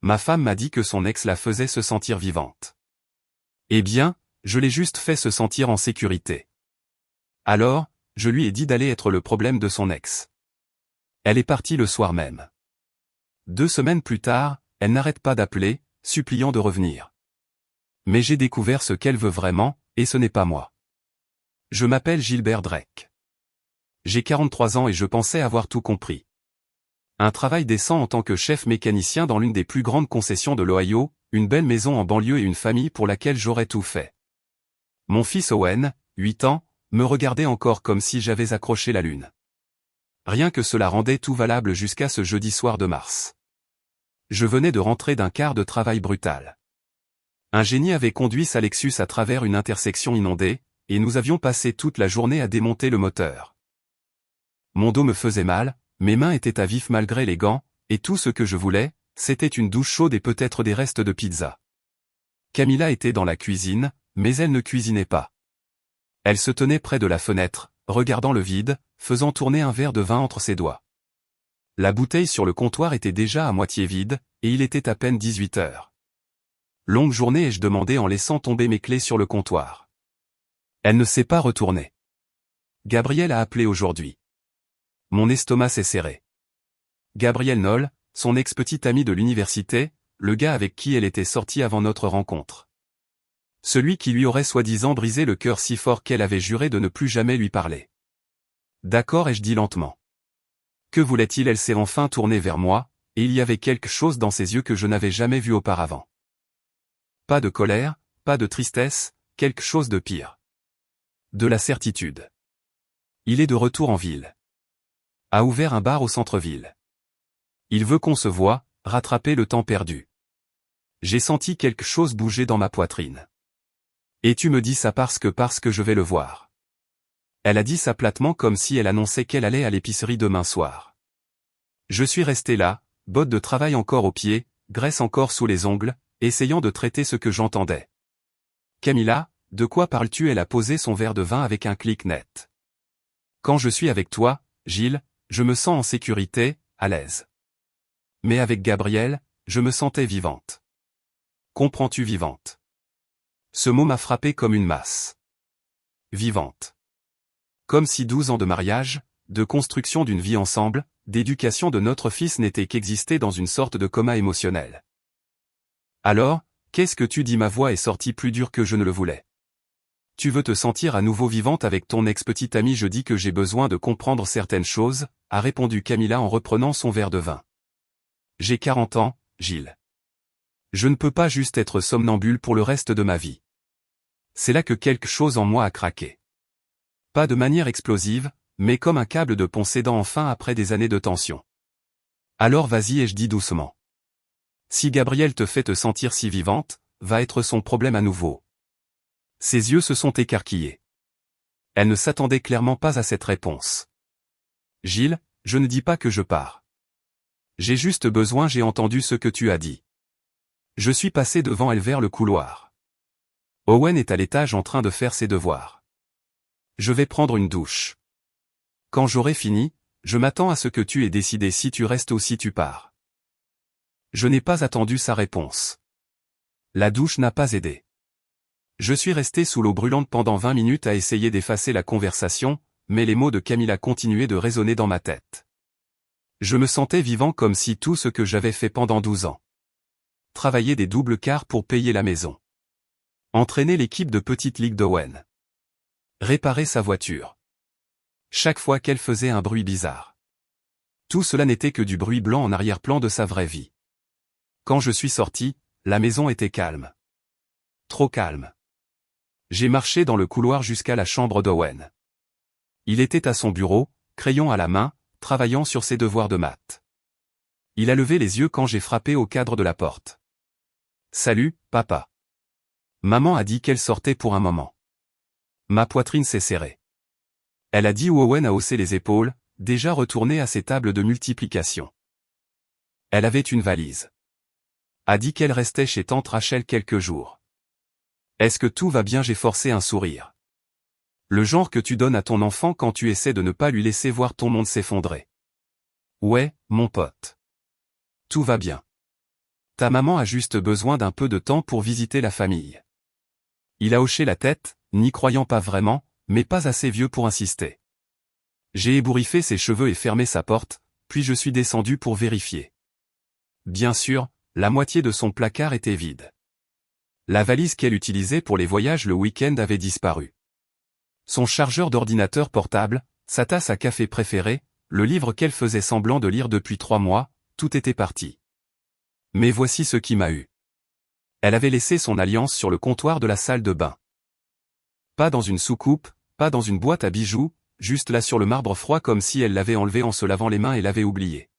Ma femme m'a dit que son ex la faisait se sentir vivante. Eh bien, je l'ai juste fait se sentir en sécurité. Alors, je lui ai dit d'aller être le problème de son ex. Elle est partie le soir même. 2 semaines plus tard, elle n'arrête pas d'appeler, suppliant de revenir. Mais j'ai découvert ce qu'elle veut vraiment, et ce n'est pas moi. Je m'appelle Gilbert Drake. J'ai 43 ans et je pensais avoir tout compris. Un travail décent en tant que chef mécanicien dans l'une des plus grandes concessions de l'Ohio, une belle maison en banlieue et une famille pour laquelle j'aurais tout fait. Mon fils Owen, 8 ans, me regardait encore comme si j'avais accroché la lune. Rien que cela rendait tout valable jusqu'à ce jeudi soir de mars. Je venais de rentrer d'un quart de travail brutal. Un génie avait conduit sa Lexus à travers une intersection inondée, et nous avions passé toute la journée à démonter le moteur. Mon dos me faisait mal, mes mains étaient à vif malgré les gants, et tout ce que je voulais, c'était une douche chaude et peut-être des restes de pizza. Camilla était dans la cuisine, mais elle ne cuisinait pas. Elle se tenait près de la fenêtre, regardant le vide, faisant tourner un verre de vin entre ses doigts. La bouteille sur le comptoir était déjà à moitié vide, et il était à peine 18 heures. Longue journée ai-je demandé en laissant tomber mes clés sur le comptoir. Elle ne s'est pas retournée. Gabriel a appelé aujourd'hui. Mon estomac s'est serré. Gabriel Knoll, son ex-petit ami de l'université, le gars avec qui elle était sortie avant notre rencontre. Celui qui lui aurait soi-disant brisé le cœur si fort qu'elle avait juré de ne plus jamais lui parler. D'accord, ai-je dit lentement. Que voulait-il? Elle s'est enfin tournée vers moi, et il y avait quelque chose dans ses yeux que je n'avais jamais vu auparavant. Pas de colère, pas de tristesse, quelque chose de pire. De la certitude. Il est de retour en ville. A ouvert un bar au centre-ville. Il veut qu'on se voie, rattraper le temps perdu. J'ai senti quelque chose bouger dans ma poitrine. Et tu me dis ça parce que je vais le voir. Elle a dit ça platement comme si elle annonçait qu'elle allait à l'épicerie demain soir. Je suis resté là, bottes de travail encore aux pieds, graisse encore sous les ongles, essayant de traiter ce que j'entendais. Camilla, de quoi parles-tu? Elle a posé son verre de vin avec un clic net. Quand je suis avec toi, Gilles, je me sens en sécurité, à l'aise. Mais avec Gabriel, je me sentais vivante. Comprends-tu vivante? Ce mot m'a frappé comme une masse. Vivante. Comme si 12 ans de mariage, de construction d'une vie ensemble, d'éducation de notre fils n'étaient qu'exister dans une sorte de coma émotionnel. Alors, qu'est-ce que tu dis? Ma voix est sortie plus dure que je ne le voulais. Tu veux te sentir à nouveau vivante avec ton ex-petit ami? Je dis que j'ai besoin de comprendre certaines choses, a répondu Camilla en reprenant son verre de vin. J'ai 40 ans, Gilles. Je ne peux pas juste être somnambule pour le reste de ma vie. C'est là que quelque chose en moi a craqué. Pas de manière explosive, mais comme un câble de pont cédant enfin après des années de tension. Alors vas-y, ai-je dit doucement. Si Gabriel te fait te sentir si vivante, va être son problème à nouveau. Ses yeux se sont écarquillés. Elle ne s'attendait clairement pas à cette réponse. Gilles, je ne dis pas que je pars. J'ai juste besoin, j'ai entendu ce que tu as dit. Je suis passé devant elle vers le couloir. Owen est à l'étage en train de faire ses devoirs. Je vais prendre une douche. Quand j'aurai fini, je m'attends à ce que tu aies décidé si tu restes ou si tu pars. Je n'ai pas attendu sa réponse. La douche n'a pas aidé. Je suis resté sous l'eau brûlante pendant 20 minutes à essayer d'effacer la conversation, mais les mots de Camilla continuaient de résonner dans ma tête. Je me sentais vivant comme si tout ce que j'avais fait pendant 12 ans. Travailler des doubles quarts pour payer la maison. Entraîner l'équipe de petite ligue d'Owen. Réparer sa voiture. Chaque fois qu'elle faisait un bruit bizarre. Tout cela n'était que du bruit blanc en arrière-plan de sa vraie vie. Quand je suis sorti, la maison était calme. Trop calme. J'ai marché dans le couloir jusqu'à la chambre d'Owen. Il était à son bureau, crayon à la main, travaillant sur ses devoirs de maths. Il a levé les yeux quand j'ai frappé au cadre de la porte. « Salut, papa. » Maman a dit qu'elle sortait pour un moment. Ma poitrine s'est serrée. Elle a dit où Owen a haussé les épaules, déjà retourné à ses tables de multiplication. Elle avait une valise. A dit qu'elle restait chez tante Rachel quelques jours. Est-ce que tout va bien? J'ai forcé un sourire. Le genre que tu donnes à ton enfant quand tu essaies de ne pas lui laisser voir ton monde s'effondrer. Ouais, mon pote. Tout va bien. Ta maman a juste besoin d'un peu de temps pour visiter la famille. Il a hoché la tête, n'y croyant pas vraiment, mais pas assez vieux pour insister. J'ai ébouriffé ses cheveux et fermé sa porte, puis je suis descendu pour vérifier. Bien sûr, la moitié de son placard était vide. La valise qu'elle utilisait pour les voyages le week-end avait disparu. Son chargeur d'ordinateur portable, sa tasse à café préférée, le livre qu'elle faisait semblant de lire depuis 3 mois, tout était parti. Mais voici ce qui m'a eu. Elle avait laissé son alliance sur le comptoir de la salle de bain. Pas dans une soucoupe, pas dans une boîte à bijoux, juste là sur le marbre froid comme si elle l'avait enlevé en se lavant les mains et l'avait oublié.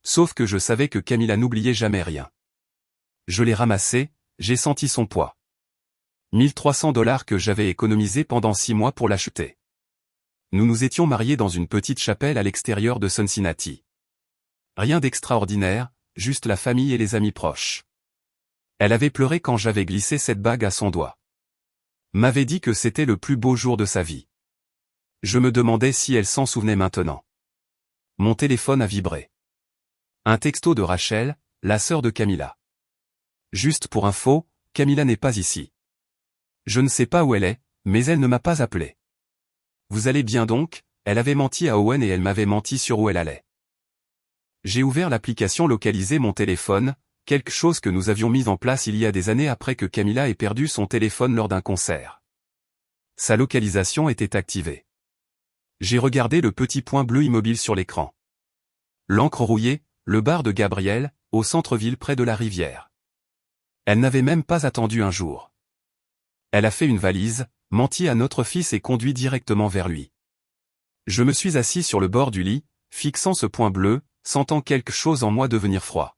Sauf que je savais que Camilla n'oubliait jamais rien. Je l'ai ramassé, j'ai senti son poids. 1 300 $ que j'avais économisé pendant 6 mois pour l'acheter. Nous nous étions mariés dans une petite chapelle à l'extérieur de Cincinnati. Rien d'extraordinaire, juste la famille et les amis proches. Elle avait pleuré quand j'avais glissé cette bague à son doigt. M'avait dit que c'était le plus beau jour de sa vie. Je me demandais si elle s'en souvenait maintenant. Mon téléphone a vibré. Un texto de Rachel, la sœur de Camilla. Juste pour info, Camilla n'est pas ici. Je ne sais pas où elle est, mais elle ne m'a pas appelé. Vous allez bien donc? Elle avait menti à Owen et elle m'avait menti sur où elle allait. J'ai ouvert l'application localiser mon téléphone, quelque chose que nous avions mis en place il y a des années après que Camilla ait perdu son téléphone lors d'un concert. Sa localisation était activée. J'ai regardé le petit point bleu immobile sur l'écran. L'encre rouillée, le bar de Gabriel, au centre-ville près de la rivière. Elle n'avait même pas attendu un jour. Elle a fait une valise, menti à notre fils et conduit directement vers lui. Je me suis assis sur le bord du lit, fixant ce point bleu, sentant quelque chose en moi devenir froid.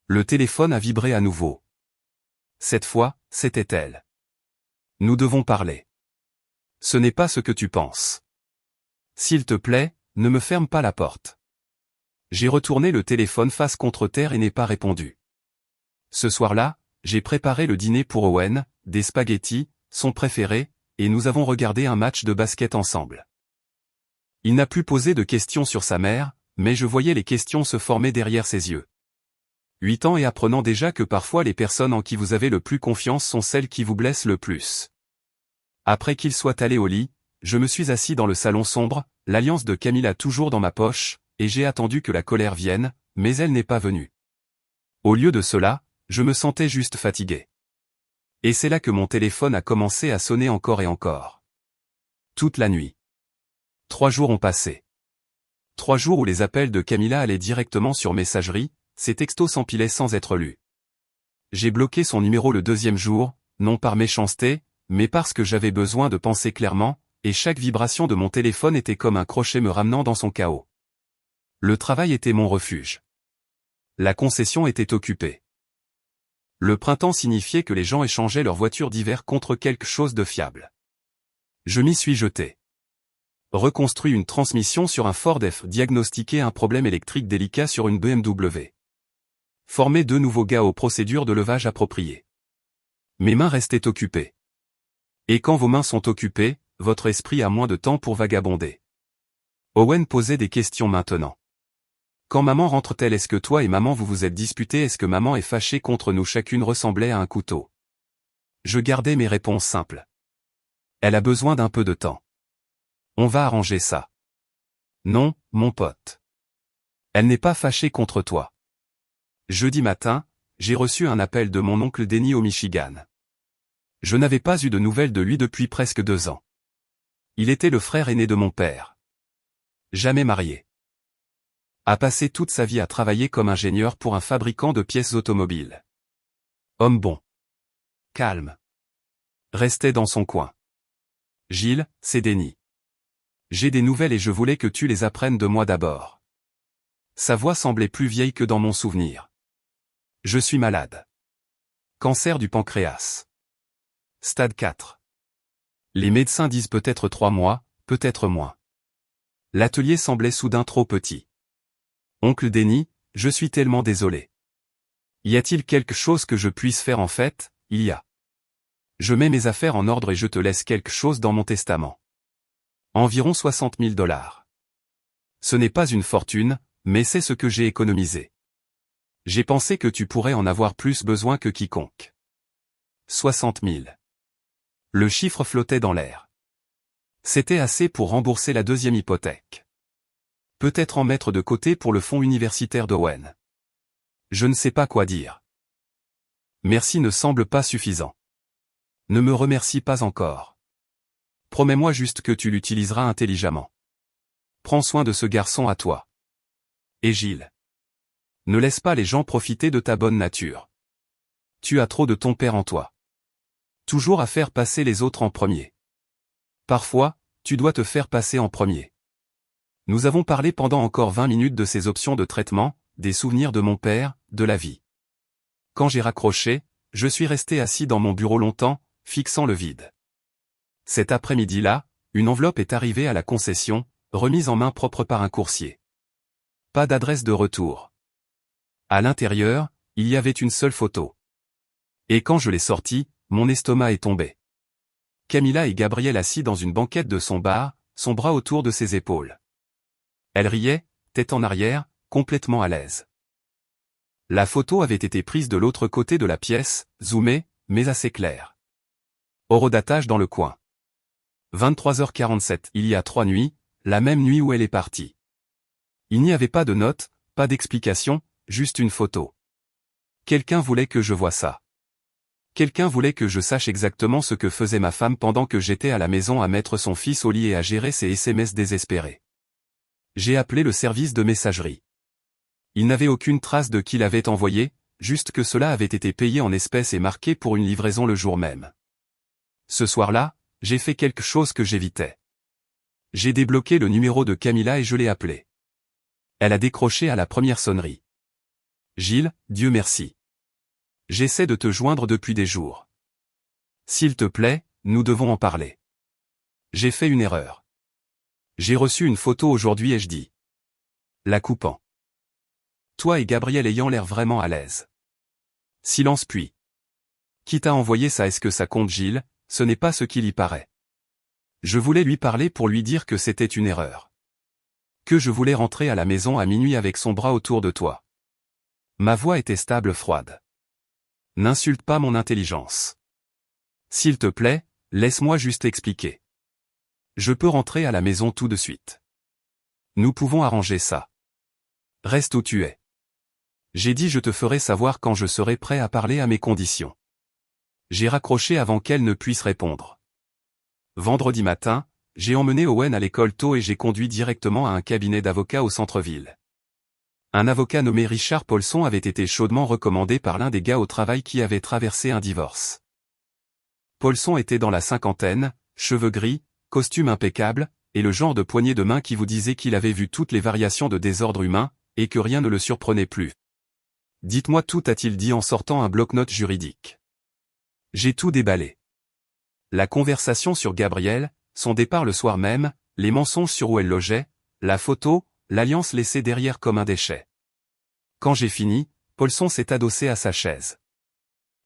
Le téléphone a vibré à nouveau. Cette fois, c'était elle. Nous devons parler. Ce n'est pas ce que tu penses. S'il te plaît, ne me ferme pas la porte. J'ai retourné le téléphone face contre terre et n'ai pas répondu. Ce soir-là, j'ai préparé le dîner pour Owen, des spaghettis, son préféré, et nous avons regardé un match de basket ensemble. Il n'a plus posé de questions sur sa mère, mais je voyais les questions se former derrière ses yeux. 8 ans et apprenant déjà que parfois les personnes en qui vous avez le plus confiance sont celles qui vous blessent le plus. Après qu'il soit allé au lit, je me suis assis dans le salon sombre, l'alliance de Camilla toujours dans ma poche, et j'ai attendu que la colère vienne, mais elle n'est pas venue. Au lieu de cela, je me sentais juste fatigué. Et c'est là que mon téléphone a commencé à sonner encore et encore. Toute la nuit. 3 jours ont passé. 3 jours où les appels de Camilla allaient directement sur messagerie, ses textos s'empilaient sans être lus. J'ai bloqué son numéro le 2e jour, non par méchanceté, mais parce que j'avais besoin de penser clairement, et chaque vibration de mon téléphone était comme un crochet me ramenant dans son chaos. Le travail était mon refuge. La concession était occupée. Le printemps signifiait que les gens échangeaient leurs voitures d'hiver contre quelque chose de fiable. Je m'y suis jeté. Reconstruit une transmission sur un Ford F, diagnostiqué un problème électrique délicat sur une BMW. Formé 2 nouveaux gars aux procédures de levage appropriées. Mes mains restaient occupées. Et quand vos mains sont occupées, votre esprit a moins de temps pour vagabonder. Owen posait des questions maintenant. Quand maman rentre-t-elle? Est-ce que toi et maman vous vous êtes disputés? Est-ce que maman est fâchée contre nous? Chacune ressemblait à un couteau. Je gardais mes réponses simples. Elle a besoin d'un peu de temps. On va arranger ça. Non, mon pote. Elle n'est pas fâchée contre toi. Jeudi matin, j'ai reçu un appel de mon oncle Denny au Michigan. Je n'avais pas eu de nouvelles de lui depuis presque 2 ans. Il était le frère aîné de mon père. Jamais marié. A passé toute sa vie à travailler comme ingénieur pour un fabricant de pièces automobiles. Homme bon. Calme. Restait dans son coin. Gilles, c'est Denny. J'ai des nouvelles et je voulais que tu les apprennes de moi d'abord. Sa voix semblait plus vieille que dans mon souvenir. Je suis malade. Cancer du pancréas. Stade 4. Les médecins disent peut-être 3 mois, peut-être moins. L'atelier semblait soudain trop petit. Oncle Denny, je suis tellement désolé. Y a-t-il quelque chose que je puisse faire? En fait, il y a. Je mets mes affaires en ordre et je te laisse quelque chose dans mon testament. Environ 60 000 $. Ce n'est pas une fortune, mais c'est ce que j'ai économisé. J'ai pensé que tu pourrais en avoir plus besoin que quiconque. 60 000. Le chiffre flottait dans l'air. C'était assez pour rembourser la deuxième hypothèque. Peut-être en mettre de côté pour le fonds universitaire d'Owen. Je ne sais pas quoi dire. Merci ne semble pas suffisant. Ne me remercie pas encore. Promets-moi juste que tu l'utiliseras intelligemment. Prends soin de ce garçon à toi. Et Gilles. Ne laisse pas les gens profiter de ta bonne nature. Tu as trop de ton père en toi. Toujours à faire passer les autres en premier. Parfois, tu dois te faire passer en premier. Nous avons parlé pendant encore 20 minutes de ces options de traitement, des souvenirs de mon père, de la vie. Quand j'ai raccroché, je suis resté assis dans mon bureau longtemps, fixant le vide. Cet après-midi-là, une enveloppe est arrivée à la concession, remise en main propre par un coursier. Pas d'adresse de retour. À l'intérieur, il y avait une seule photo. Et quand je l'ai sortie, mon estomac est tombé. Camilla et Gabriel assis dans une banquette de son bar, son bras autour de ses épaules. Elle riait, tête en arrière, complètement à l'aise. La photo avait été prise de l'autre côté de la pièce, zoomée, mais assez claire. Horodatage dans le coin. 23h47. Il y a 3 nuits, la même nuit où elle est partie. Il n'y avait pas de note, pas d'explication, juste une photo. Quelqu'un voulait que je voie ça. Quelqu'un voulait que je sache exactement ce que faisait ma femme pendant que j'étais à la maison à mettre son fils au lit et à gérer ses SMS désespérés. J'ai appelé le service de messagerie. Il n'avait aucune trace de qui l'avait envoyé, juste que cela avait été payé en espèces et marqué pour une livraison le jour même. Ce soir-là, j'ai fait quelque chose que j'évitais. J'ai débloqué le numéro de Camilla et je l'ai appelée. Elle a décroché à la première sonnerie. Gilles, Dieu merci. J'essaie de te joindre depuis des jours. S'il te plaît, nous devons en parler. J'ai fait une erreur. J'ai reçu une photo aujourd'hui et je dis. La coupant. Toi et Gabriel ayant l'air vraiment à l'aise. Silence puis. Qui t'a envoyé ça? Est-ce que ça compte Gilles? Ce n'est pas ce qu'il y paraît. Je voulais lui parler pour lui dire que c'était une erreur. Que je voulais rentrer à la maison à minuit avec son bras autour de toi. Ma voix était stable, froide. N'insulte pas mon intelligence. S'il te plaît, laisse-moi juste expliquer. Je peux rentrer à la maison tout de suite. Nous pouvons arranger ça. Reste où tu es. J'ai dit je te ferai savoir quand je serai prêt à parler à mes conditions. J'ai raccroché avant qu'elle ne puisse répondre. Vendredi matin, j'ai emmené Owen à l'école tôt et j'ai conduit directement à un cabinet d'avocats au centre-ville. Un avocat nommé Richard Paulson avait été chaudement recommandé par l'un des gars au travail qui avait traversé un divorce. Paulson était dans la cinquantaine, cheveux gris, costume impeccable, et le genre de poignée de main qui vous disait qu'il avait vu toutes les variations de désordre humain, et que rien ne le surprenait plus. Dites-moi tout, a-t-il dit en sortant un bloc-notes juridique. J'ai tout déballé. La conversation sur Gabriel, son départ le soir même, les mensonges sur où elle logeait, la photo, l'alliance laissée derrière comme un déchet. Quand j'ai fini, Paulson s'est adossé à sa chaise.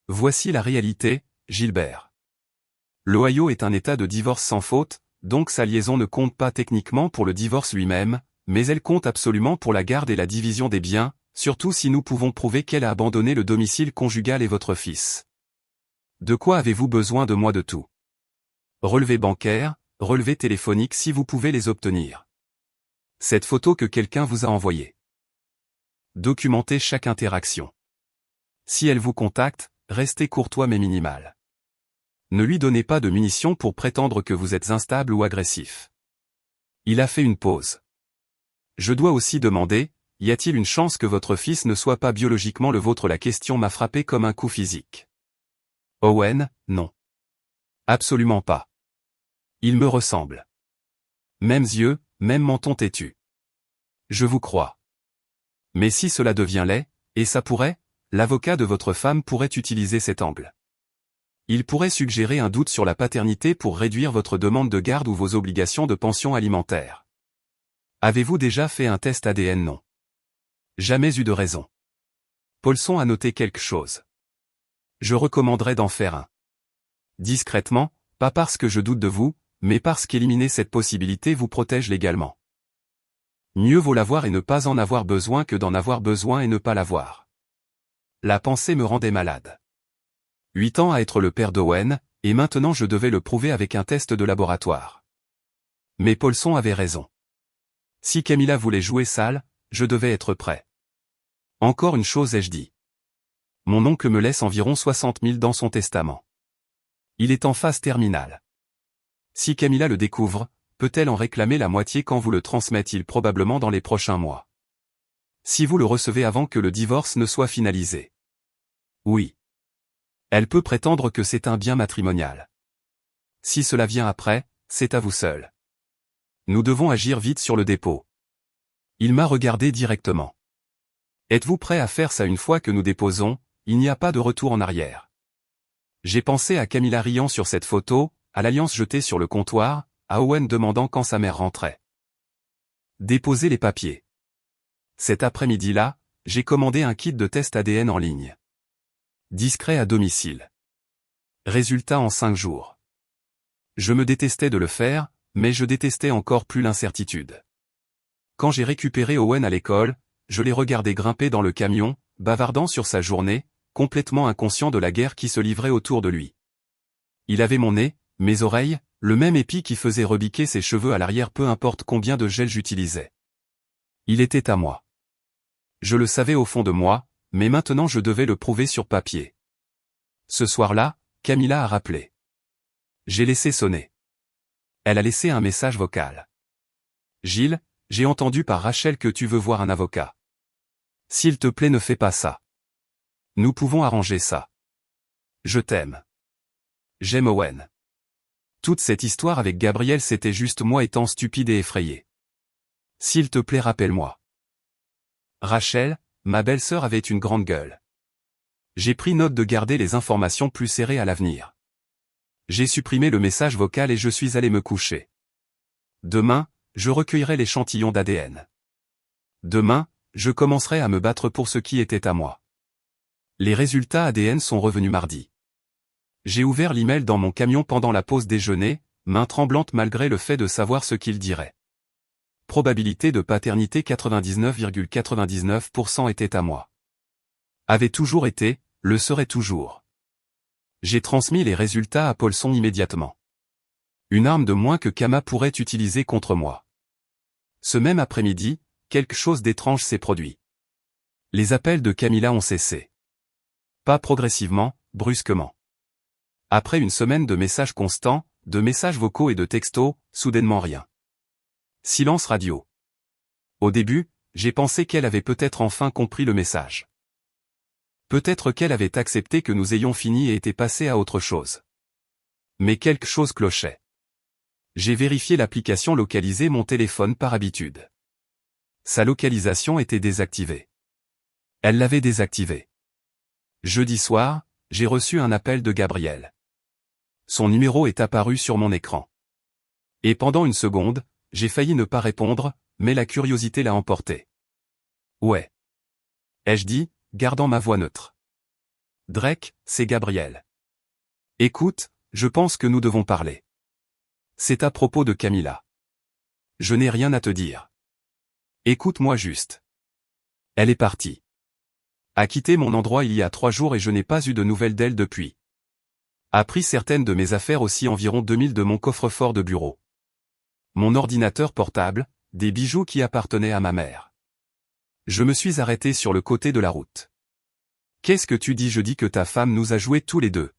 Voici la réalité, Gilbert. L'Ohio est un état de divorce sans faute, donc sa liaison ne compte pas techniquement pour le divorce lui-même, mais elle compte absolument pour la garde et la division des biens, surtout si nous pouvons prouver qu'elle a abandonné le domicile conjugal et votre fils. De quoi avez-vous besoin de moi? De tout. Relevés bancaires, relevés téléphoniques si vous pouvez les obtenir. Cette photo que quelqu'un vous a envoyée. Documentez chaque interaction. Si elle vous contacte, restez courtois mais minimal. Ne lui donnez pas de munitions pour prétendre que vous êtes instable ou agressif. Il a fait une pause. Je dois aussi demander, y a-t-il une chance que votre fils ne soit pas biologiquement le vôtre? La question m'a frappé comme un coup physique. Owen, non. Absolument pas. Il me ressemble. Mêmes yeux, même menton têtu. Je vous crois. Mais si cela devient laid, et ça pourrait, l'avocat de votre femme pourrait utiliser cet angle. Il pourrait suggérer un doute sur la paternité pour réduire votre demande de garde ou vos obligations de pension alimentaire. Avez-vous déjà fait un test ADN? Non. Jamais eu de raison. Paulson a noté quelque chose. Je recommanderais d'en faire un. Discrètement, pas parce que je doute de vous, mais parce qu'éliminer cette possibilité vous protège légalement. Mieux vaut l'avoir et ne pas en avoir besoin que d'en avoir besoin et ne pas l'avoir. La pensée me rendait malade. 8 ans à être le père d'Owen, et maintenant je devais le prouver avec un test de laboratoire. Mais Paulson avait raison. Si Camilla voulait jouer sale, je devais être prêt. Encore une chose ai-je dit. Mon oncle me laisse environ 60 000 dans son testament. Il est en phase terminale. Si Camilla le découvre, peut-elle en réclamer la moitié quand vous le transmet-il probablement dans les prochains mois. Si vous le recevez avant que le divorce ne soit finalisé. Oui. Elle peut prétendre que c'est un bien matrimonial. Si cela vient après, c'est à vous seul. Nous devons agir vite sur le dépôt. Il m'a regardé directement. Êtes-vous prêt à faire ça une fois que nous déposons, il n'y a pas de retour en arrière. J'ai pensé à Camilla riant sur cette photo, à l'alliance jetée sur le comptoir, à Owen demandant quand sa mère rentrait. Déposer les papiers. Cet après-midi-là, j'ai commandé un kit de test ADN en ligne. Discret à domicile. Résultat en 5 jours. Je me détestais de le faire, mais je détestais encore plus l'incertitude. Quand j'ai récupéré Owen à l'école, je l'ai regardé grimper dans le camion, bavardant sur sa journée, complètement inconscient de la guerre qui se livrait autour de lui. Il avait mon nez, mes oreilles, le même épi qui faisait rebiquer ses cheveux à l'arrière peu importe combien de gel j'utilisais. Il était à moi. Je le savais au fond de moi, mais maintenant je devais le prouver sur papier. Ce soir-là, Camilla a rappelé. J'ai laissé sonner. Elle a laissé un message vocal. Gilles, j'ai entendu par Rachel que tu veux voir un avocat. S'il te plaît ne fais pas ça. Nous pouvons arranger ça. Je t'aime. J'aime Owen. Toute cette histoire avec Gabriel c'était juste moi étant stupide et effrayé. S'il te plaît rappelle-moi. Rachel, ma belle-sœur avait une grande gueule. J'ai pris note de garder les informations plus serrées à l'avenir. J'ai supprimé le message vocal et je suis allé me coucher. Demain, je recueillerai l'échantillon d'ADN. Demain, je commencerai à me battre pour ce qui était à moi. Les résultats ADN sont revenus mardi. J'ai ouvert l'email dans mon camion pendant la pause déjeuner, main tremblante malgré le fait de savoir ce qu'il dirait. Probabilité de paternité 99,99% était à moi. Avait toujours été, le serait toujours. J'ai transmis les résultats à Paulson immédiatement. Une arme de moins que Kama pourrait utiliser contre moi. Ce même après-midi, quelque chose d'étrange s'est produit. Les appels de Camilla ont cessé. Pas progressivement, brusquement. Après une semaine de messages constants, de messages vocaux et de textos, soudainement rien. Silence radio. Au début, j'ai pensé qu'elle avait peut-être enfin compris le message. Peut-être qu'elle avait accepté que nous ayons fini et était passée à autre chose. Mais quelque chose clochait. J'ai vérifié l'application localisée mon téléphone par habitude. Sa localisation était désactivée. Elle l'avait désactivée. Jeudi soir, j'ai reçu un appel de Gabriel. Son numéro est apparu sur mon écran. Et pendant une seconde, j'ai failli ne pas répondre, mais la curiosité l'a emporté. Ouais. Ai-je dit, gardant ma voix neutre. Drake, c'est Gabriel. Écoute, je pense que nous devons parler. C'est à propos de Camilla. Je n'ai rien à te dire. Écoute-moi juste. Elle est partie. A quitté mon endroit il y a 3 jours et je n'ai pas eu de nouvelles d'elle depuis. A pris certaines de mes affaires aussi environ 2000 de mon coffre-fort de bureau. Mon ordinateur portable, des bijoux qui appartenaient à ma mère. Je me suis arrêté sur le côté de la route. Qu'est-ce que tu dis? Je dis que ta femme nous a joués tous les deux.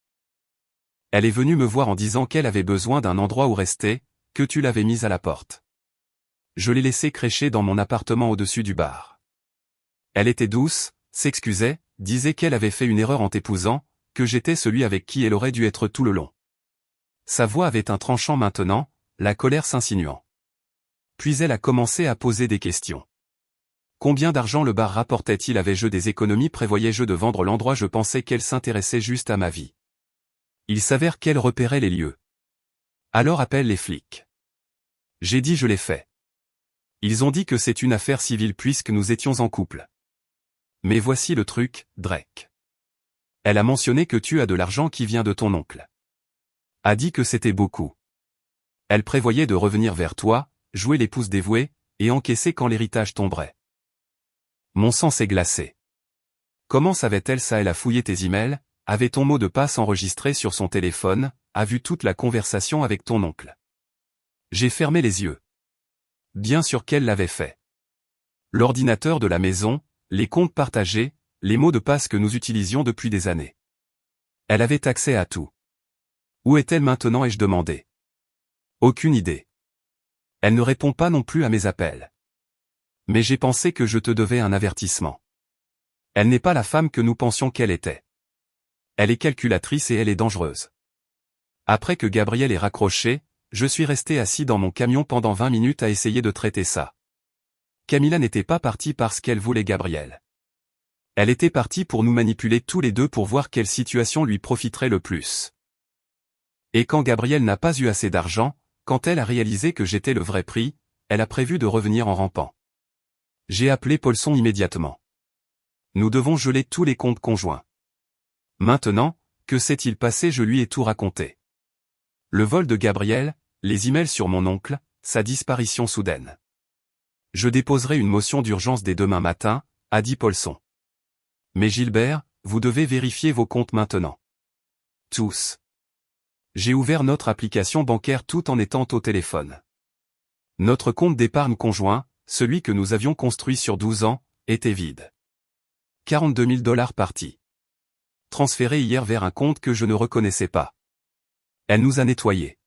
Elle est venue me voir en disant qu'elle avait besoin d'un endroit où rester, que tu l'avais mise à la porte. Je l'ai laissée crécher dans mon appartement au-dessus du bar. Elle était douce, s'excusait, disait qu'elle avait fait une erreur en t'épousant, que j'étais celui avec qui elle aurait dû être tout le long. Sa voix avait un tranchant maintenant, la colère s'insinuant. Puis elle a commencé à poser des questions. Combien d'argent le bar rapportait-il? Avais-je des économies? Prévoyais-je de vendre l'endroit? Je pensais qu'elle s'intéressait juste à ma vie. Il s'avère qu'elle repérait les lieux. Alors appelle les flics. J'ai dit je l'ai fait. Ils ont dit que c'est une affaire civile puisque nous étions en couple. Mais voici le truc, Drake. Elle a mentionné que tu as de l'argent qui vient de ton oncle. A dit que c'était beaucoup. Elle prévoyait de revenir vers toi, jouer l'épouse dévouée, et encaisser quand l'héritage tomberait. Mon sang s'est glacé. Comment savait-elle ça? Elle a fouillé tes emails, avait ton mot de passe enregistré sur son téléphone, a vu toute la conversation avec ton oncle. J'ai fermé les yeux. Bien sûr qu'elle l'avait fait. L'ordinateur de la maison, les comptes partagés, les mots de passe que nous utilisions depuis des années. Elle avait accès à tout. Où est-elle maintenant? Ai-je demandé. Aucune idée. Elle ne répond pas non plus à mes appels. Mais j'ai pensé que je te devais un avertissement. Elle n'est pas la femme que nous pensions qu'elle était. Elle est calculatrice et elle est dangereuse. Après que Gabriel ait raccroché, je suis resté assis dans mon camion pendant 20 minutes à essayer de traiter ça. Camilla n'était pas partie parce qu'elle voulait Gabriel. Elle était partie pour nous manipuler tous les deux pour voir quelle situation lui profiterait le plus. Et quand Gabriel n'a pas eu assez d'argent, quand elle a réalisé que j'étais le vrai prix, elle a prévu de revenir en rampant. J'ai appelé Paulson immédiatement. Nous devons geler tous les comptes conjoints. Maintenant, que s'est-il passé? Je lui ai tout raconté. Le vol de Gabriel, les emails sur mon oncle, sa disparition soudaine. Je déposerai une motion d'urgence dès demain matin, a dit Paulson. Mais Gilbert, vous devez vérifier vos comptes maintenant. Tous. J'ai ouvert notre application bancaire tout en étant au téléphone. Notre compte d'épargne conjoint, celui que nous avions construit sur 12 ans, était vide. 42 000 $ partis. Transférés hier vers un compte que je ne reconnaissais pas. Elle nous a nettoyés.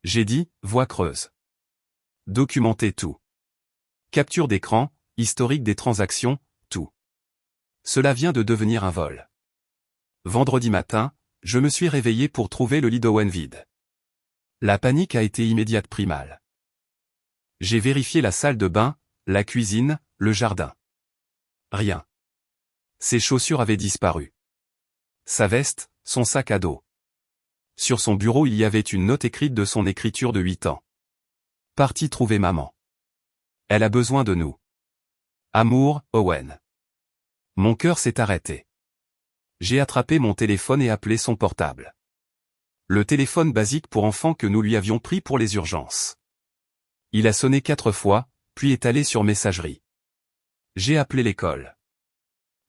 J'ai dit, voix creuse. Documenter tout. Capture d'écran, historique des transactions, tout. Cela vient de devenir un vol. Vendredi matin, je me suis réveillé pour trouver le lit d'Owen vide. La panique a été immédiate primale. J'ai vérifié la salle de bain, la cuisine, le jardin. Rien. Ses chaussures avaient disparu. Sa veste, son sac à dos. Sur son bureau il y avait une note écrite de son écriture de 8 ans. Parti trouver maman. Elle a besoin de nous. Amour, Owen. Mon cœur s'est arrêté. J'ai attrapé mon téléphone et appelé son portable. Le téléphone basique pour enfants que nous lui avions pris pour les urgences. Il a sonné 4 fois, puis est allé sur messagerie. J'ai appelé l'école.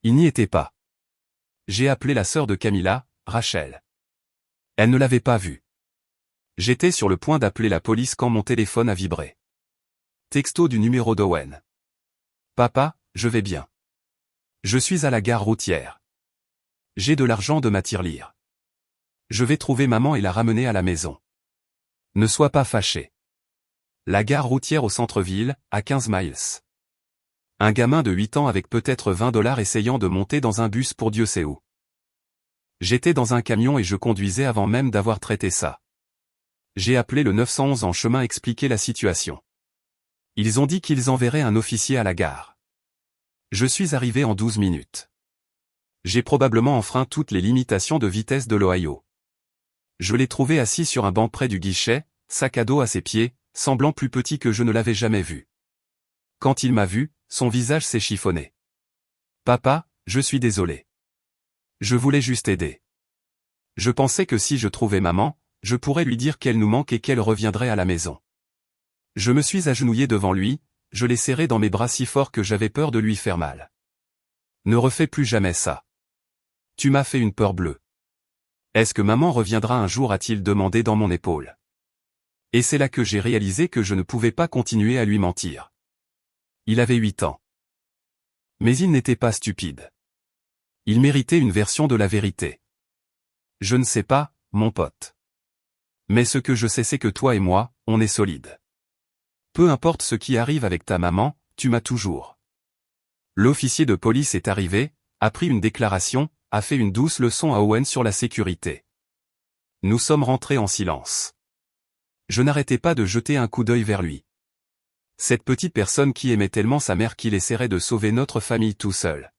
Il n'y était pas. J'ai appelé la sœur de Camilla, Rachel. Elle ne l'avait pas vu. J'étais sur le point d'appeler la police quand mon téléphone a vibré. Texto du numéro d'Owen. Papa, je vais bien. Je suis à la gare routière. J'ai de l'argent de ma tirelire. Je vais trouver maman et la ramener à la maison. Ne sois pas fâché. La gare routière au centre-ville, à 15 miles. Un gamin de 8 ans avec peut-être 20 $ essayant de monter dans un bus pour Dieu sait où. J'étais dans un camion et je conduisais avant même d'avoir traité ça. J'ai appelé le 911 en chemin expliquer la situation. Ils ont dit qu'ils enverraient un officier à la gare. Je suis arrivé en 12 minutes. J'ai probablement enfreint toutes les limitations de vitesse de l'Ohio. Je l'ai trouvé assis sur un banc près du guichet, sac à dos à ses pieds, semblant plus petit que je ne l'avais jamais vu. Quand il m'a vu, son visage s'est chiffonné. Papa, je suis désolé. Je voulais juste aider. Je pensais que si je trouvais maman, je pourrais lui dire qu'elle nous manque et qu'elle reviendrait à la maison. Je me suis agenouillé devant lui, je l'ai serré dans mes bras si fort que j'avais peur de lui faire mal. Ne refais plus jamais ça. Tu m'as fait une peur bleue. Est-ce que maman reviendra un jour? A-t-il demandé dans mon épaule. Et c'est là que j'ai réalisé que je ne pouvais pas continuer à lui mentir. Il avait 8 ans. Mais il n'était pas stupide. Il méritait une version de la vérité. Je ne sais pas, mon pote. Mais ce que je sais c'est que toi et moi, on est solides. Peu importe ce qui arrive avec ta maman, tu m'as toujours. L'officier de police est arrivé, a pris une déclaration, a fait une douce leçon à Owen sur la sécurité. Nous sommes rentrés en silence. Je n'arrêtais pas de jeter un coup d'œil vers lui. Cette petite personne qui aimait tellement sa mère qu'il essaierait de sauver notre famille tout seul.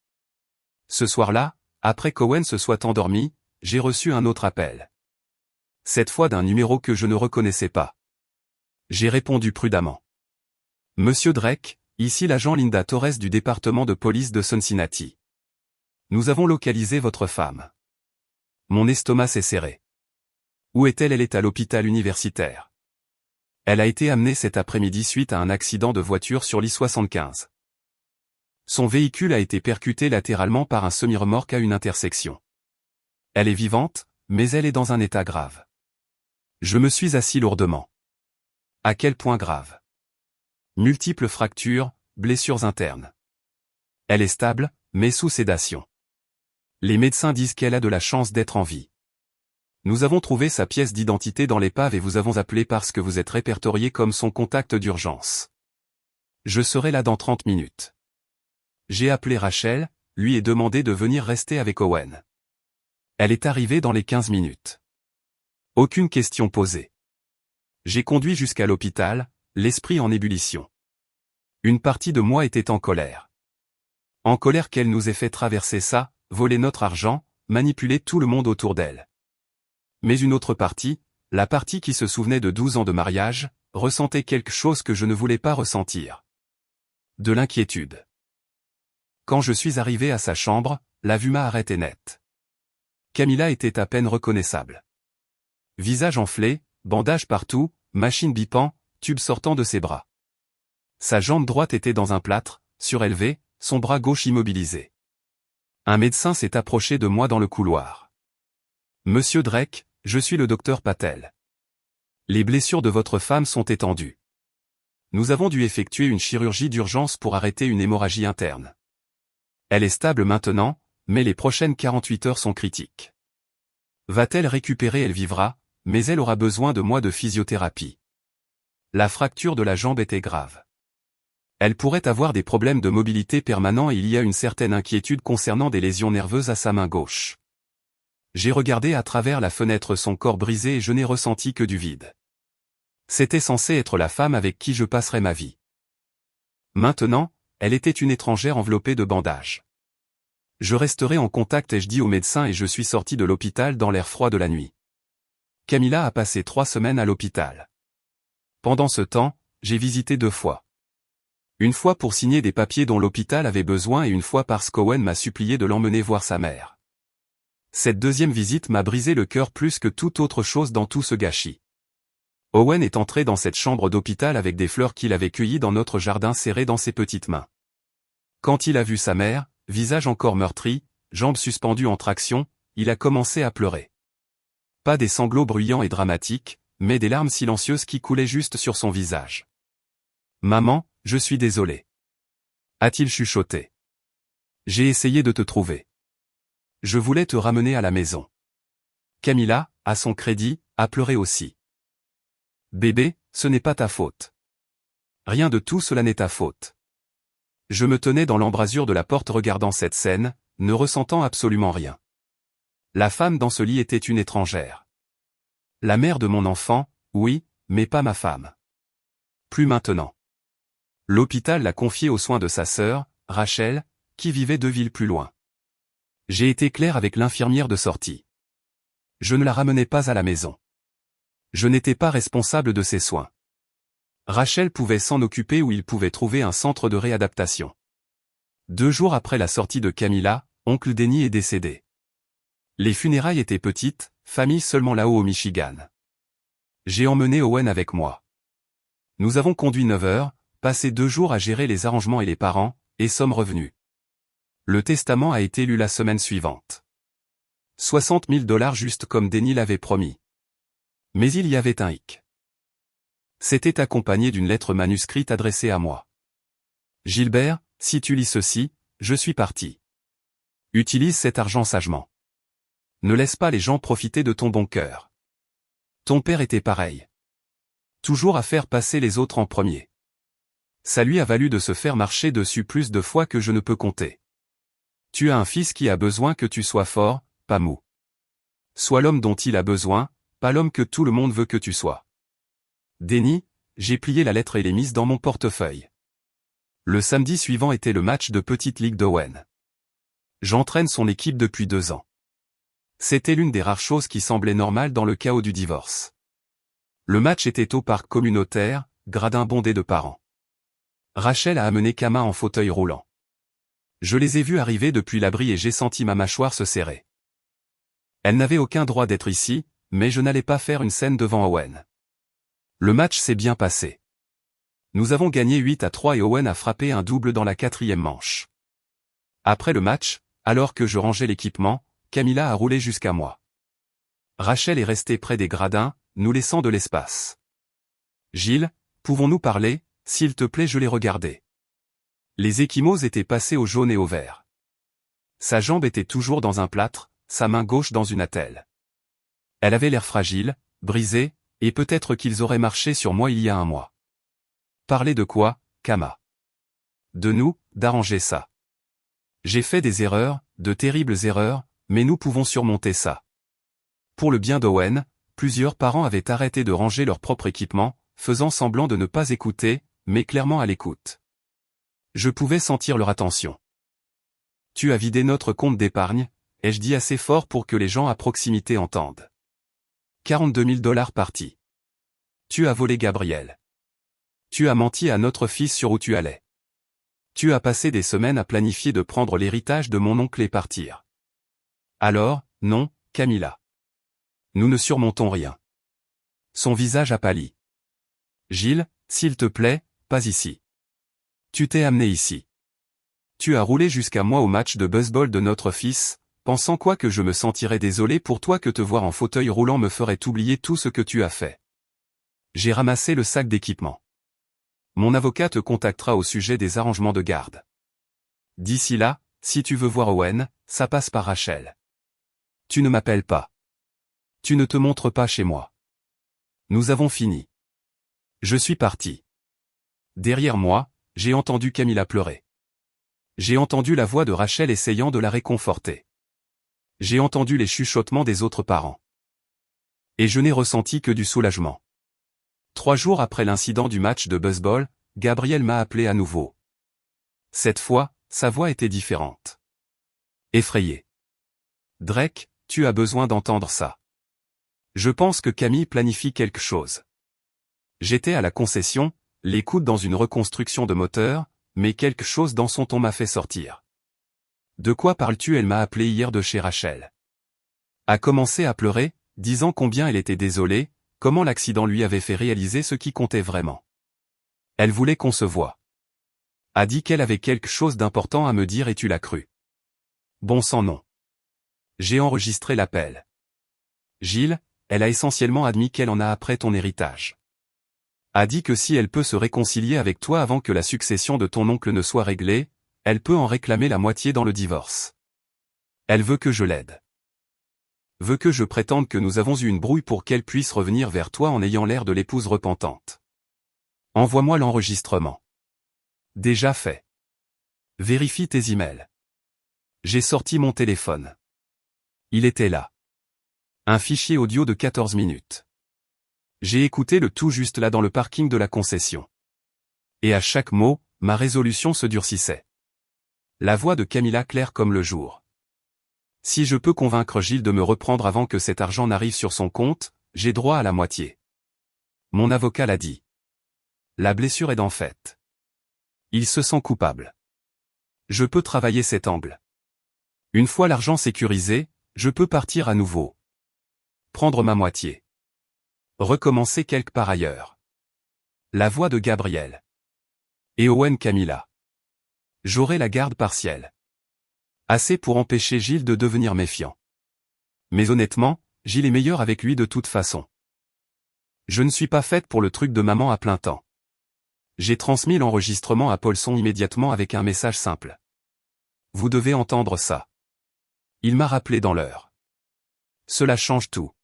Ce soir-là, après qu'Owen se soit endormi, j'ai reçu un autre appel. Cette fois d'un numéro que je ne reconnaissais pas. J'ai répondu prudemment. Monsieur Drake, ici l'agent Linda Torres du département de police de Cincinnati. Nous avons localisé votre femme. Mon estomac s'est serré. Où est-elle? Elle est à l'hôpital universitaire. Elle a été amenée cet après-midi suite à un accident de voiture sur l'I-75. Son véhicule a été percuté latéralement par un semi-remorque à une intersection. Elle est vivante, mais elle est dans un état grave. Je me suis assis lourdement. À quel point grave? Multiples fractures, blessures internes. Elle est stable, mais sous sédation. Les médecins disent qu'elle a de la chance d'être en vie. Nous avons trouvé sa pièce d'identité dans l'épave et vous avons appelé parce que vous êtes répertorié comme son contact d'urgence. Je serai là dans 30 minutes. J'ai appelé Rachel, lui ai demandé de venir rester avec Owen. Elle est arrivée dans les 15 minutes. Aucune question posée. J'ai conduit jusqu'à l'hôpital, l'esprit en ébullition. Une partie de moi était en colère. En colère qu'elle nous ait fait traverser ça, voler notre argent, manipuler tout le monde autour d'elle. Mais une autre partie, la partie qui se souvenait de 12 ans de mariage, ressentait quelque chose que je ne voulais pas ressentir. De l'inquiétude. Quand je suis arrivé à sa chambre, la vue m'a arrêté net. Camilla était à peine reconnaissable. Visage enflé, bandages partout, machine bipant, tube sortant de ses bras. Sa jambe droite était dans un plâtre, surélevée, son bras gauche immobilisé. Un médecin s'est approché de moi dans le couloir. Monsieur Drake, je suis le docteur Patel. Les blessures de votre femme sont étendues. Nous avons dû effectuer une chirurgie d'urgence pour arrêter une hémorragie interne. Elle est stable maintenant, mais les prochaines 48 heures sont critiques. Va-t-elle récupérer? Elle vivra, mais elle aura besoin de mois de physiothérapie. La fracture de la jambe était grave. Elle pourrait avoir des problèmes de mobilité permanents et il y a une certaine inquiétude concernant des lésions nerveuses à sa main gauche. J'ai regardé à travers la fenêtre son corps brisé et je n'ai ressenti que du vide. C'était censé être la femme avec qui je passerais ma vie. Maintenant, elle était une étrangère enveloppée de bandages. Je resterai en contact ai-je dit au médecin et je suis sorti de l'hôpital dans l'air froid de la nuit. Camilla a passé 3 semaines à l'hôpital. Pendant ce temps, j'ai visité 2 fois. Une fois pour signer des papiers dont l'hôpital avait besoin et une fois parce qu'Owen m'a supplié de l'emmener voir sa mère. Cette deuxième visite m'a brisé le cœur plus que toute autre chose dans tout ce gâchis. Owen est entré dans cette chambre d'hôpital avec des fleurs qu'il avait cueillies dans notre jardin serrées dans ses petites mains. Quand il a vu sa mère, visage encore meurtri, jambes suspendues en traction, il a commencé à pleurer. Pas des sanglots bruyants et dramatiques, mais des larmes silencieuses qui coulaient juste sur son visage. « Maman, je suis désolé. » a-t-il chuchoté. « J'ai essayé de te trouver. Je voulais te ramener à la maison. » Camilla, à son crédit, a pleuré aussi. « Bébé, ce n'est pas ta faute. Rien de tout cela n'est ta faute. » Je me tenais dans l'embrasure de la porte regardant cette scène, ne ressentant absolument rien. La femme dans ce lit était une étrangère. La mère de mon enfant, oui, mais pas ma femme. Plus maintenant. L'hôpital l'a confiée aux soins de sa sœur, Rachel, qui vivait 2 villes plus loin. J'ai été clair avec l'infirmière de sortie. Je ne la ramenais pas à la maison. Je n'étais pas responsable de ses soins. Rachel pouvait s'en occuper ou il pouvait trouver un centre de réadaptation. 2 jours après la sortie de Camilla, oncle Denny est décédé. Les funérailles étaient petites, famille seulement là-haut au Michigan. J'ai emmené Owen avec moi. Nous avons conduit 9 heures, passé 2 jours à gérer les arrangements et les parents, et sommes revenus. Le testament a été lu la semaine suivante. 60 000 $ juste comme Denny l'avait promis. Mais il y avait un hic. C'était accompagné d'une lettre manuscrite adressée à moi. Gilbert, si tu lis ceci, je suis parti. Utilise cet argent sagement. Ne laisse pas les gens profiter de ton bon cœur. Ton père était pareil. Toujours à faire passer les autres en premier. Ça lui a valu de se faire marcher dessus plus de fois que je ne peux compter. Tu as un fils qui a besoin que tu sois fort, pas mou. Sois l'homme dont il a besoin, pas l'homme que tout le monde veut que tu sois. Denny, j'ai plié la lettre et l'ai mise dans mon portefeuille. Le samedi suivant était le match de petite ligue d'Owen. J'entraîne son équipe depuis 2 ans. C'était l'une des rares choses qui semblaient normales dans le chaos du divorce. Le match était au parc communautaire, gradin bondé de parents. Rachel a amené Kama en fauteuil roulant. Je les ai vus arriver depuis l'abri et j'ai senti ma mâchoire se serrer. Elle n'avait aucun droit d'être ici, mais je n'allais pas faire une scène devant Owen. Le match s'est bien passé. Nous avons gagné 8-3 et Owen a frappé un double dans la 4e manche. Après le match, alors que je rangeais l'équipement, Camilla a roulé jusqu'à moi. Rachel est restée près des gradins, nous laissant de l'espace. Gilles, pouvons-nous parler, s'il te plaît, je l'ai regardé. Les ecchymoses étaient passés au jaune et au vert. Sa jambe était toujours dans un plâtre, sa main gauche dans une attelle. Elle avait l'air fragile, brisée, et peut-être qu'ils auraient marché sur moi il y a un mois. Parler de quoi, Kama? De nous, d'arranger ça. J'ai fait des erreurs, de terribles erreurs, mais nous pouvons surmonter ça. Pour le bien d'Owen, plusieurs parents avaient arrêté de ranger leur propre équipement, faisant semblant de ne pas écouter, mais clairement à l'écoute. Je pouvais sentir leur attention. Tu as vidé notre compte d'épargne, ai-je dit assez fort pour que les gens à proximité entendent. 42 000 $ partis. Tu as volé Gabriel. Tu as menti à notre fils sur où tu allais. Tu as passé des semaines à planifier de prendre l'héritage de mon oncle et partir. Alors, non, Camilla. Nous ne surmontons rien. Son visage a pâli. Gilles, s'il te plaît, pas ici. Tu t'es amené ici. Tu as roulé jusqu'à moi au match de baseball de notre fils, pensant quoi que je me sentirais désolé pour toi que te voir en fauteuil roulant me ferait oublier tout ce que tu as fait. J'ai ramassé le sac d'équipement. Mon avocat te contactera au sujet des arrangements de garde. D'ici là, si tu veux voir Owen, ça passe par Rachel. Tu ne m'appelles pas. Tu ne te montres pas chez moi. Nous avons fini. Je suis parti. Derrière moi, j'ai entendu Camilla pleurer. J'ai entendu la voix de Rachel essayant de la réconforter. J'ai entendu les chuchotements des autres parents. Et je n'ai ressenti que du soulagement. 3 jours après l'incident du match de baseball, Gabriel m'a appelé à nouveau. Cette fois, sa voix était différente. Effrayée. Drake, tu as besoin d'entendre ça. Je pense que Camille planifie quelque chose. J'étais à la concession, les coudes dans une reconstruction de moteur, mais quelque chose dans son ton m'a fait sortir. De quoi parles-tu? Elle m'a appelé hier de chez Rachel. A commencé à pleurer, disant combien elle était désolée, comment l'accident lui avait fait réaliser ce qui comptait vraiment. Elle voulait qu'on se voie. A dit qu'elle avait quelque chose d'important à me dire et tu l'as cru. Bon sang non. J'ai enregistré l'appel. Gilles, elle a essentiellement admis qu'elle en a après ton héritage. A dit que si elle peut se réconcilier avec toi avant que la succession de ton oncle ne soit réglée, elle peut en réclamer la moitié dans le divorce. Elle veut que je l'aide. Veut que je prétende que nous avons eu une brouille pour qu'elle puisse revenir vers toi en ayant l'air de l'épouse repentante. Envoie-moi l'enregistrement. Déjà fait. Vérifie tes emails. J'ai sorti mon téléphone. Il était là. Un fichier audio de 14 minutes. J'ai écouté le tout juste là dans le parking de la concession. Et à chaque mot, ma résolution se durcissait. La voix de Camilla claire comme le jour. Si je peux convaincre Gilles de me reprendre avant que cet argent n'arrive sur son compte, j'ai droit à la moitié. Mon avocat l'a dit. La blessure est d'en fait. Il se sent coupable. Je peux travailler cet angle. Une fois l'argent sécurisé, je peux partir à nouveau. Prendre ma moitié. Recommencer quelque part ailleurs. La voix de Gabriel. Et Owen Camilla. J'aurai la garde partielle. Assez pour empêcher Gilles de devenir méfiant. Mais honnêtement, Gilles est meilleur avec lui de toute façon. Je ne suis pas faite pour le truc de maman à plein temps. J'ai transmis l'enregistrement à Paulson immédiatement avec un message simple. Vous devez entendre ça. Il m'a rappelé dans l'heure. Cela change tout.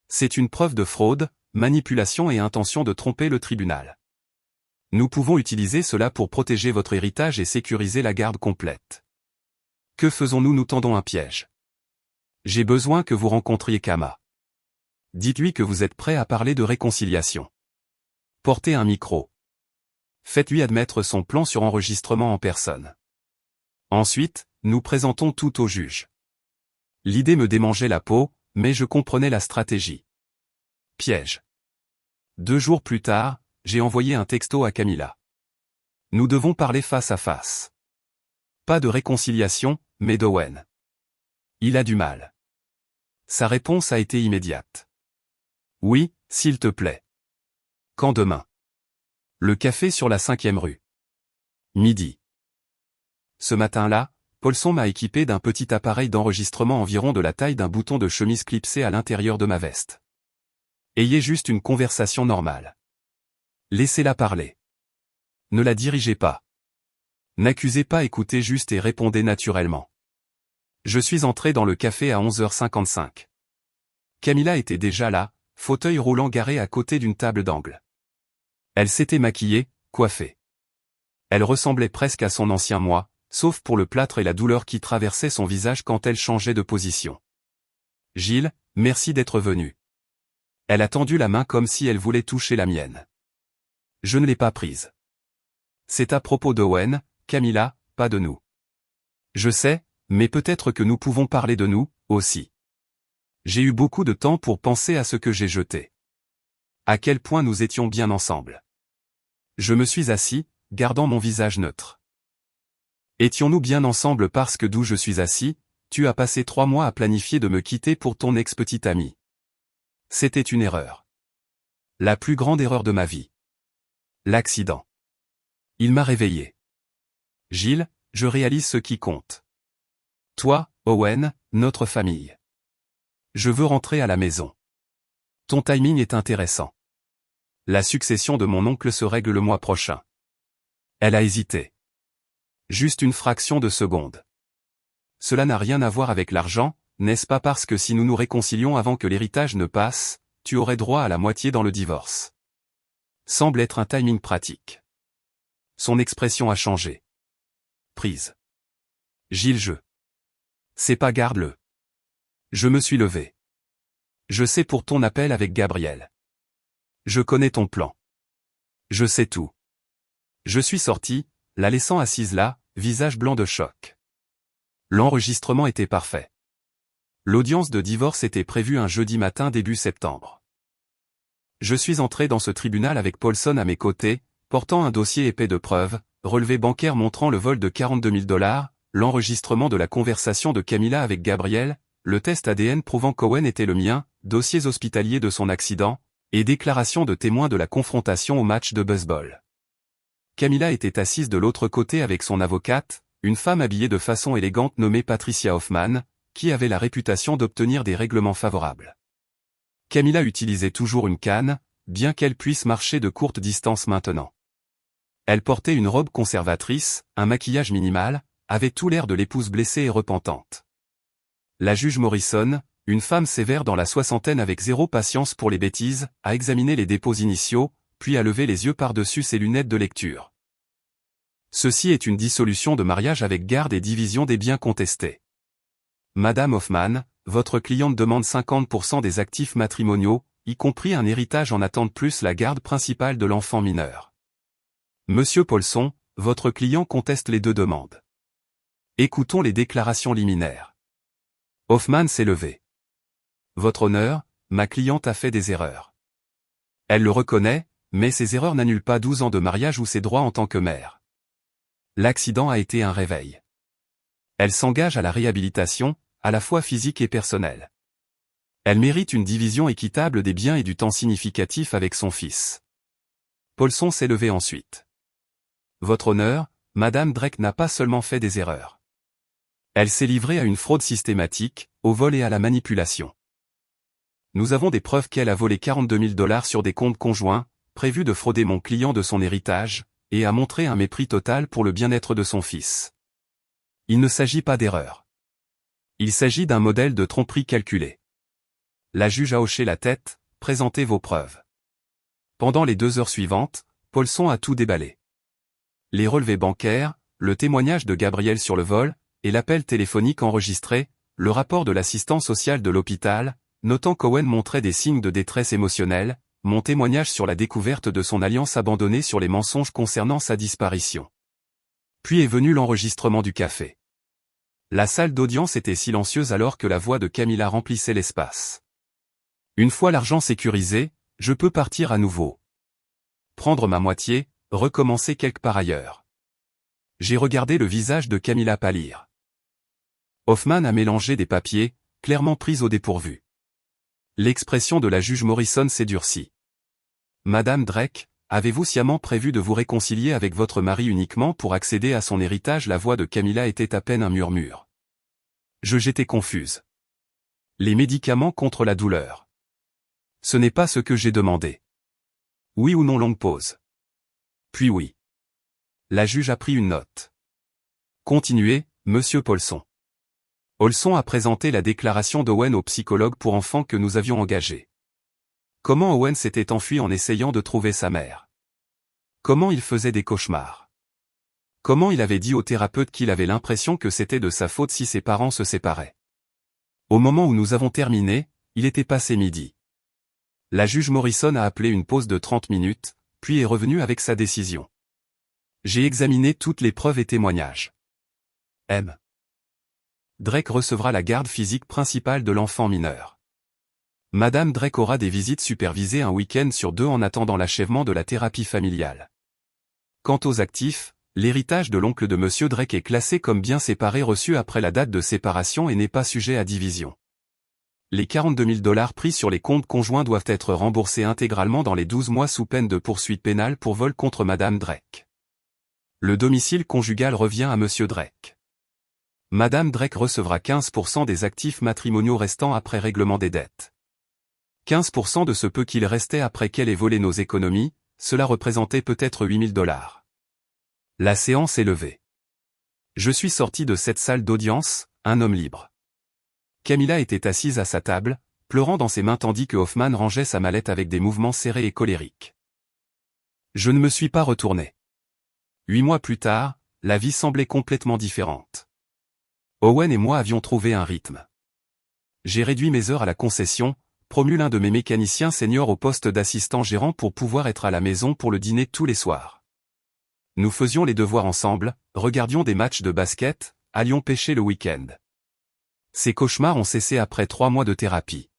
C'est une preuve de fraude, manipulation et intention de tromper le tribunal. Nous pouvons utiliser cela pour protéger votre héritage et sécuriser la garde complète. Que faisons-nous? Nous tendons un piège. J'ai besoin que vous rencontriez Kama. Dites-lui que vous êtes prêt à parler de réconciliation. Portez un micro. Faites-lui admettre son plan sur enregistrement en personne. Ensuite, nous présentons tout au juge. L'idée me démangeait la peau, mais je comprenais la stratégie. Piège. 2 jours plus tard, j'ai envoyé un texto à Camilla. Nous devons parler face à face. Pas de réconciliation, mais d'Owen. Il a du mal. Sa réponse a été immédiate. Oui, s'il te plaît. Quand demain? Le café sur la 5e rue. Midi. Ce matin-là, Paulson m'a équipé d'un petit appareil d'enregistrement environ de la taille d'un bouton de chemise clipsé à l'intérieur de ma veste. Ayez juste une conversation normale. Laissez-la parler. Ne la dirigez pas. N'accusez pas, écoutez juste et répondez naturellement. Je suis entré dans le café à 11h55. Camilla était déjà là, fauteuil roulant garé à côté d'une table d'angle. Elle s'était maquillée, coiffée. Elle ressemblait presque à son ancien moi, sauf pour le plâtre et la douleur qui traversait son visage quand elle changeait de position. « Gilles, merci d'être venu. » Elle a tendu la main comme si elle voulait toucher la mienne. Je ne l'ai pas prise. « C'est à propos d'Owen, Camilla, pas de nous. » Je sais, mais peut-être que nous pouvons parler de nous, aussi. J'ai eu beaucoup de temps pour penser à ce que j'ai jeté. À quel point nous étions bien ensemble. Je me suis assis, gardant mon visage neutre. Étions-nous bien ensemble parce que d'où je suis assis, tu as passé 3 mois à planifier de me quitter pour ton ex-petite amie. C'était une erreur. La plus grande erreur de ma vie. L'accident. Il m'a réveillé. Gilles, je réalise ce qui compte. Toi, Owen, notre famille. Je veux rentrer à la maison. Ton timing est intéressant. La succession de mon oncle se règle le mois prochain. Elle a hésité. Juste une fraction de seconde. Cela n'a rien à voir avec l'argent, n'est-ce pas, parce que si nous nous réconcilions avant que l'héritage ne passe, tu aurais droit à la moitié dans le divorce. Semble être un timing pratique. Son expression a changé. Prise. Gilles, c'est pas, garde-le. Je me suis levé. Je sais pour ton appel avec Gabriel. Je connais ton plan. Je sais tout. Je suis sorti, la laissant assise là, visage blanc de choc. L'enregistrement était parfait. L'audience de divorce était prévue un jeudi matin début septembre. Je suis entré dans ce tribunal avec Paulson à mes côtés, portant un dossier épais de preuves, relevé bancaire montrant le vol de 42 000 $, l'enregistrement de la conversation de Camilla avec Gabriel, le test ADN prouvant qu'Owen était le mien, dossiers hospitaliers de son accident, et déclaration de témoins de la confrontation au match de baseball. Camilla était assise de l'autre côté avec son avocate, une femme habillée de façon élégante nommée Patricia Hoffman, qui avait la réputation d'obtenir des règlements favorables. Camilla utilisait toujours une canne, bien qu'elle puisse marcher de courtes distances maintenant. Elle portait une robe conservatrice, un maquillage minimal, avait tout l'air de l'épouse blessée et repentante. La juge Morrison, une femme sévère dans la soixantaine avec zéro patience pour les bêtises, a examiné les dépôts initiaux, puis a levé les yeux par-dessus ses lunettes de lecture. Ceci est une dissolution de mariage avec garde et division des biens contestés. Madame Hoffman, votre cliente demande 50% des actifs matrimoniaux, y compris un héritage en attente plus la garde principale de l'enfant mineur. Monsieur Paulson, votre client conteste les deux demandes. Écoutons les déclarations liminaires. Hoffman s'est levé. Votre honneur, ma cliente a fait des erreurs. Elle le reconnaît, mais ces erreurs n'annulent pas 12 ans de mariage ou ses droits en tant que mère. L'accident a été un réveil. Elle s'engage à la réhabilitation, à la fois physique et personnelle. Elle mérite une division équitable des biens et du temps significatif avec son fils. Paulson s'est levé ensuite. Votre honneur, Madame Drake n'a pas seulement fait des erreurs. Elle s'est livrée à une fraude systématique, au vol et à la manipulation. Nous avons des preuves qu'elle a volé 42 000 $ sur des comptes conjoints, prévu de frauder mon client de son héritage, et a montré un mépris total pour le bien-être de son fils. Il ne s'agit pas d'erreur. Il s'agit d'un modèle de tromperie calculée. La juge a hoché la tête, présentez vos preuves. Pendant les 2 heures suivantes, Paulson a tout déballé. Les relevés bancaires, le témoignage de Gabriel sur le vol, et l'appel téléphonique enregistré, le rapport de l'assistant social de l'hôpital, notant qu'Owen montrait des signes de détresse émotionnelle, mon témoignage sur la découverte de son alliance abandonnée sur les mensonges concernant sa disparition. Puis est venu l'enregistrement du café. La salle d'audience était silencieuse alors que la voix de Camilla remplissait l'espace. Une fois l'argent sécurisé, je peux partir à nouveau. Prendre ma moitié, recommencer quelque part ailleurs. J'ai regardé le visage de Camilla pâlir. Hoffman a mélangé des papiers, clairement pris au dépourvu. L'expression de la juge Morrison s'est durcie. Madame Drake, avez-vous sciemment prévu de vous réconcilier avec votre mari uniquement pour accéder à son héritage? La voix de Camilla était à peine un murmure. J'étais confuse. Les médicaments contre la douleur. Ce n'est pas ce que j'ai demandé. Oui ou non? Longue pause. Puis oui. La juge a pris une note. Continuez, monsieur Paulson. Olson a présenté la déclaration d'Owen au psychologue pour enfants que nous avions engagé. Comment Owen s'était enfui en essayant de trouver sa mère. Comment il faisait des cauchemars. Comment il avait dit au thérapeute qu'il avait l'impression que c'était de sa faute si ses parents se séparaient. Au moment où nous avons terminé, il était passé midi. La juge Morrison a appelé une pause de 30 minutes, puis est revenue avec sa décision. J'ai examiné toutes les preuves et témoignages. M. Drake recevra la garde physique principale de l'enfant mineur. Madame Drake aura des visites supervisées un week-end sur 2 en attendant l'achèvement de la thérapie familiale. Quant aux actifs, l'héritage de l'oncle de Monsieur Drake est classé comme bien séparé reçu après la date de séparation et n'est pas sujet à division. Les 42 000 $ pris sur les comptes conjoints doivent être remboursés intégralement dans les 12 mois sous peine de poursuite pénale pour vol contre Madame Drake. Le domicile conjugal revient à Monsieur Drake. Madame Drake recevra 15% des actifs matrimoniaux restants après règlement des dettes. 15% de ce peu qu'il restait après qu'elle ait volé nos économies, cela représentait peut-être 8 000 $. La séance est levée. Je suis sorti de cette salle d'audience, un homme libre. Camilla était assise à sa table, pleurant dans ses mains tandis que Hoffman rangeait sa mallette avec des mouvements serrés et colériques. Je ne me suis pas retourné. 8 mois plus tard, la vie semblait complètement différente. Owen et moi avions trouvé un rythme. J'ai réduit mes heures à la concession, promu l'un de mes mécaniciens seniors au poste d'assistant gérant pour pouvoir être à la maison pour le dîner tous les soirs. Nous faisions les devoirs ensemble, regardions des matchs de basket, allions pêcher le week-end. Ces cauchemars ont cessé après 3 mois de thérapie.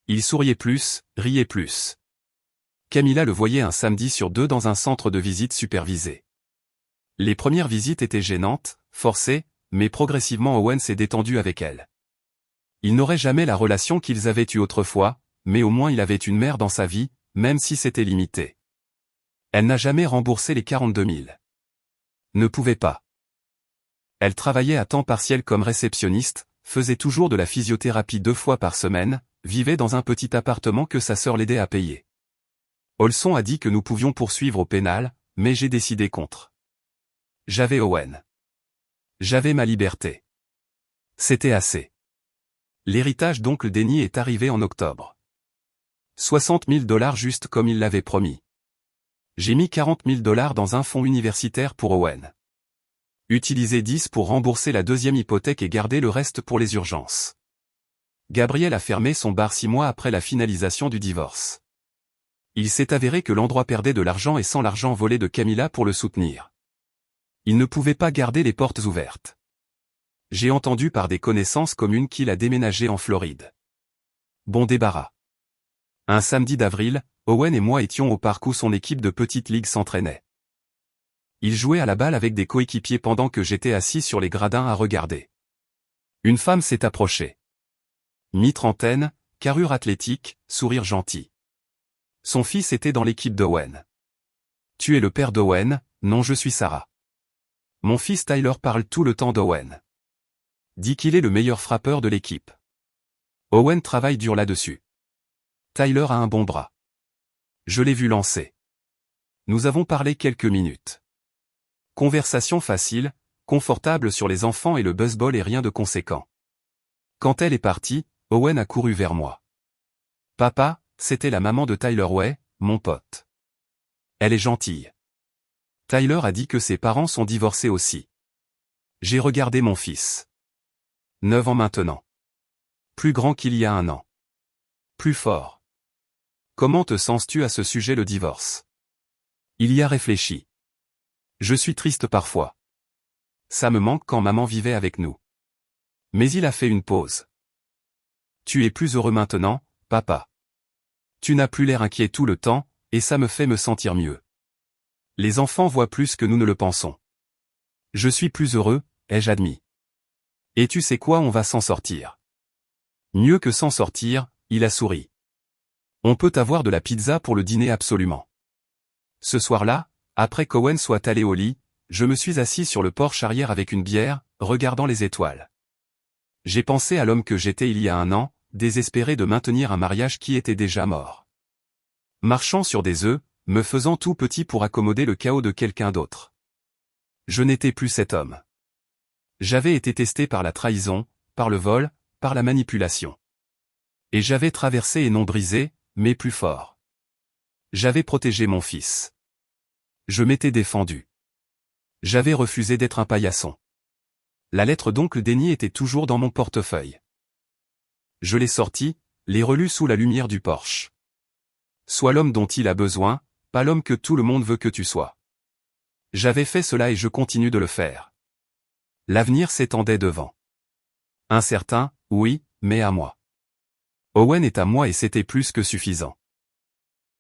Il souriait plus, riait plus. Camilla le voyait un samedi sur 2 dans un centre de visite supervisé. Les premières visites étaient gênantes, forcées, mais progressivement Owen s'est détendu avec elle. Il n'aurait jamais la relation qu'ils avaient eue autrefois, mais au moins il avait une mère dans sa vie, même si c'était limité. Elle n'a jamais remboursé les 42 000. Ne pouvait pas. Elle travaillait à temps partiel comme réceptionniste, faisait toujours de la physiothérapie 2 fois par semaine, vivait dans un petit appartement que sa sœur l'aidait à payer. Olson a dit que nous pouvions poursuivre au pénal, mais j'ai décidé contre. J'avais Owen. J'avais ma liberté. C'était assez. L'héritage d'oncle Denny est arrivé en octobre. 60 000 $ juste comme il l'avait promis. J'ai mis 40 000 $ dans un fonds universitaire pour Owen. Utilisé 10 pour rembourser la 2e hypothèque et garder le reste pour les urgences. Gabriel a fermé son bar 6 mois après la finalisation du divorce. Il s'est avéré que l'endroit perdait de l'argent et sans l'argent volé de Camilla pour le soutenir. Il ne pouvait pas garder les portes ouvertes. J'ai entendu par des connaissances communes qu'il a déménagé en Floride. Bon débarras. Un samedi d'avril, Owen et moi étions au parc où son équipe de petite ligue s'entraînait. Il jouait à la balle avec des coéquipiers pendant que j'étais assis sur les gradins à regarder. Une femme s'est approchée. Mi-trentaine, carrure athlétique, sourire gentil. Son fils était dans l'équipe d'Owen. Tu es le père d'Owen? Non, je suis Sarah. Mon fils Tyler parle tout le temps d'Owen. Dit qu'il est le meilleur frappeur de l'équipe. Owen travaille dur là-dessus. Tyler a un bon bras. Je l'ai vu lancer. Nous avons parlé quelques minutes. Conversation facile, confortable sur les enfants et le baseball et rien de conséquent. Quand elle est partie, Owen a couru vers moi. Papa, c'était la maman de Tyler Way, mon pote. Elle est gentille. Tyler a dit que ses parents sont divorcés aussi. J'ai regardé mon fils. 9 ans maintenant. Plus grand qu'il y a 1 an. Plus fort. Comment te sens-tu à ce sujet le divorce? Il y a réfléchi. Je suis triste parfois. Ça me manque quand maman vivait avec nous. Mais il a fait une pause. Tu es plus heureux maintenant, papa. Tu n'as plus l'air inquiet tout le temps, et ça me fait me sentir mieux. Les enfants voient plus que nous ne le pensons. Je suis plus heureux, ai-je admis. Et tu sais quoi, on va s'en sortir. Mieux que s'en sortir, il a souri. On peut avoir de la pizza pour le dîner absolument. Ce soir-là, après qu'Owen soit allé au lit, je me suis assis sur le porche arrière avec une bière, regardant les étoiles. J'ai pensé à l'homme que j'étais il y a un an, désespéré de maintenir un mariage qui était déjà mort. Marchant sur des œufs, me faisant tout petit pour accommoder le chaos de quelqu'un d'autre. Je n'étais plus cet homme. J'avais été testé par la trahison, par le vol, par la manipulation. Et j'avais traversé et non brisé, mais plus fort. J'avais protégé mon fils. Je m'étais défendu. J'avais refusé d'être un paillasson. La lettre d'oncle Denis était toujours dans mon portefeuille. Je l'ai sortie, l'ai relue sous la lumière du porche. Sois l'homme dont il a besoin, pas l'homme que tout le monde veut que tu sois. J'avais fait cela et je continue de le faire. L'avenir s'étendait devant. Incertain, oui, mais à moi. Owen est à moi et c'était plus que suffisant.